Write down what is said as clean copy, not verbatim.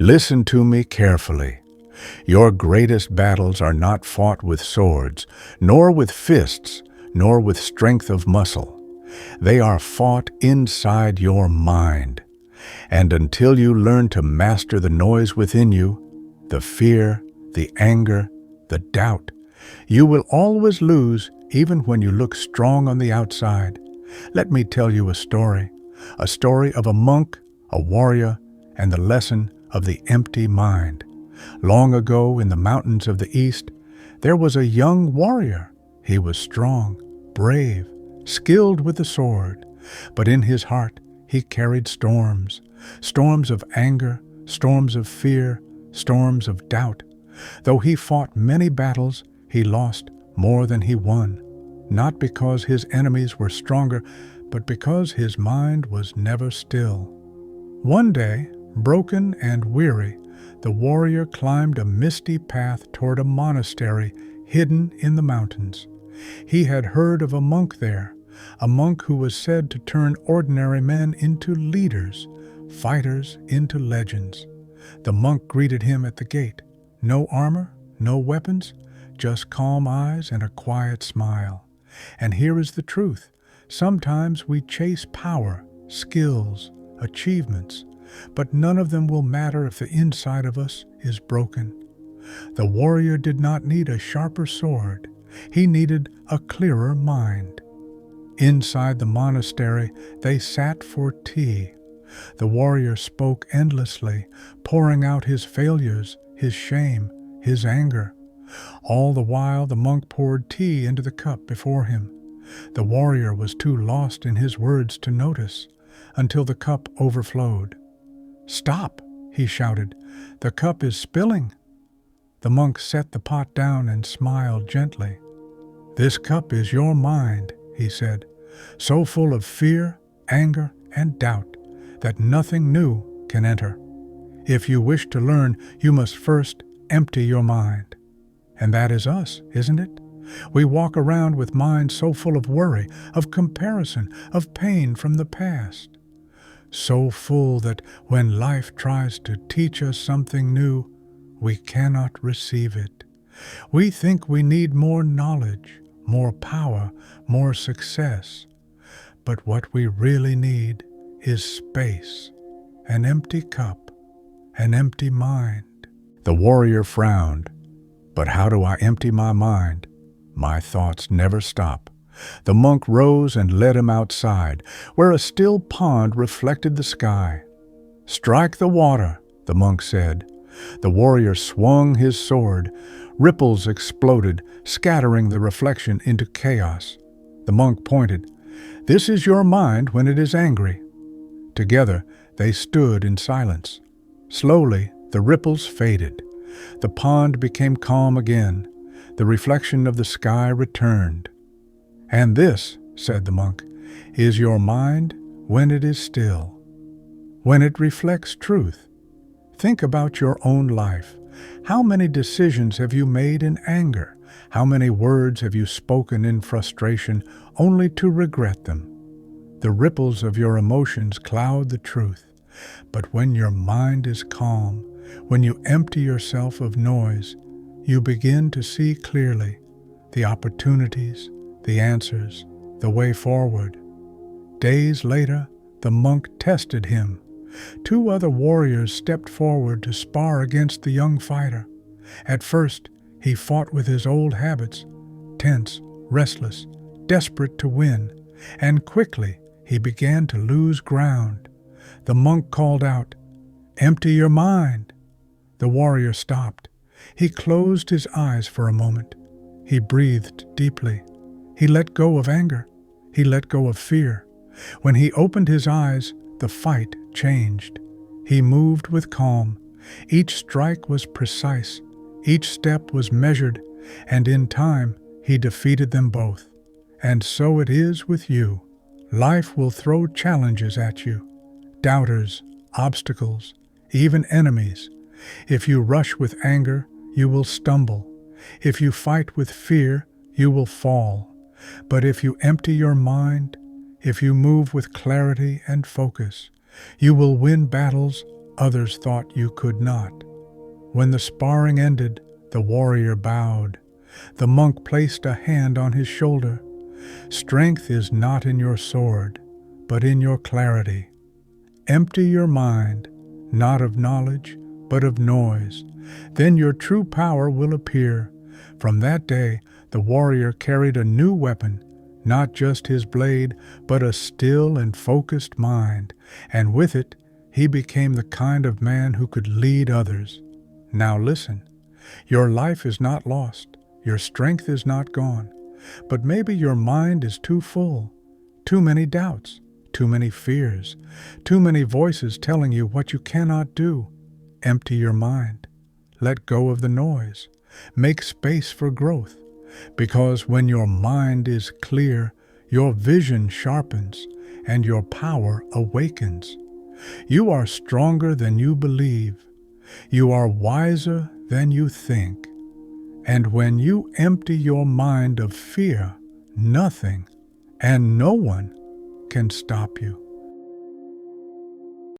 Listen to me carefully. Your greatest battles are not fought with swords, nor with fists, nor with strength of muscle. They are fought inside your mind. And until you learn to master the noise within you, the fear, the anger, the doubt, you will always lose even when you look strong on the outside. Let me tell you a story of a monk, a warrior, and the lesson of the empty mind. Long ago in the mountains of the East, there was a young warrior. He was strong, brave, skilled with the sword, but in his heart he carried storms of anger, storms of fear, storms of doubt. Though he fought many battles, he lost more than he won, not because his enemies were stronger, but because his mind was never still. One day, broken and weary, the warrior climbed a misty path toward a monastery hidden in the mountains. He had heard of a monk there, a monk who was said to turn ordinary men into leaders, fighters into legends. The monk greeted him at the gate. No armor, no weapons, just calm eyes and a quiet smile. And here is the truth. Sometimes we chase power, skills, achievements, but none of them will matter if the inside of us is broken. The warrior did not need a sharper sword. He needed a clearer mind. Inside the monastery, they sat for tea. The warrior spoke endlessly, pouring out his failures, his shame, his anger. All the while, the monk poured tea into the cup before him. The warrior was too lost in his words to notice, until the cup overflowed. "Stop!" he shouted. "The cup is spilling." The monk set the pot down and smiled gently. "This cup is your mind," he said, "so full of fear, anger, and doubt that nothing new can enter. If you wish to learn, you must first empty your mind." And that is us, isn't it? We walk around with minds so full of worry, of comparison, of pain from the past. So full that when life tries to teach us something new, we cannot receive it. We think we need more knowledge, more power, more success. But what we really need is space, an empty cup, an empty mind. The warrior frowned. "But how do I empty my mind? My thoughts never stop." The monk rose and led him outside, where a still pond reflected the sky. "Strike the water," the monk said. The warrior swung his sword. Ripples exploded, scattering the reflection into chaos. The monk pointed. "This is your mind when it is angry." Together, they stood in silence. Slowly, the ripples faded. The pond became calm again. The reflection of the sky returned. "And this," said the monk, "is your mind when it is still, when it reflects truth. Think about your own life. How many decisions have you made in anger? How many words have you spoken in frustration only to regret them? The ripples of your emotions cloud the truth. But when your mind is calm, when you empty yourself of noise, you begin to see clearly the opportunities, the answers, the way forward." Days later, the monk tested him. 2 other warriors stepped forward to spar against the young fighter. At first, he fought with his old habits, tense, restless, desperate to win, and quickly he began to lose ground. The monk called out, "Empty your mind." The warrior stopped. He closed his eyes for a moment. He breathed deeply. He let go of anger. He let go of fear. When he opened his eyes, the fight changed. He moved with calm. Each strike was precise. Each step was measured, and in time he defeated them both. And so it is with you. Life will throw challenges at you, doubters, obstacles, even enemies. If you rush with anger, you will stumble. If you fight with fear, you will fall. But if you empty your mind, if you move with clarity and focus, you will win battles others thought you could not. When the sparring ended, the warrior bowed. The monk placed a hand on his shoulder. Strength is not in your sword, but in your clarity. Empty your mind, not of knowledge, but of noise. Then your true power will appear. From that day, the warrior carried a new weapon, not just his blade, but a still and focused mind, and with it, he became the kind of man who could lead others. Now listen, your life is not lost, your strength is not gone, but maybe your mind is too full, too many doubts, too many fears, too many voices telling you what you cannot do. Empty your mind. Let go of the noise. Make space for growth. Because when your mind is clear, your vision sharpens and your power awakens. You are stronger than you believe. You are wiser than you think. And when you empty your mind of fear, nothing and no one can stop you.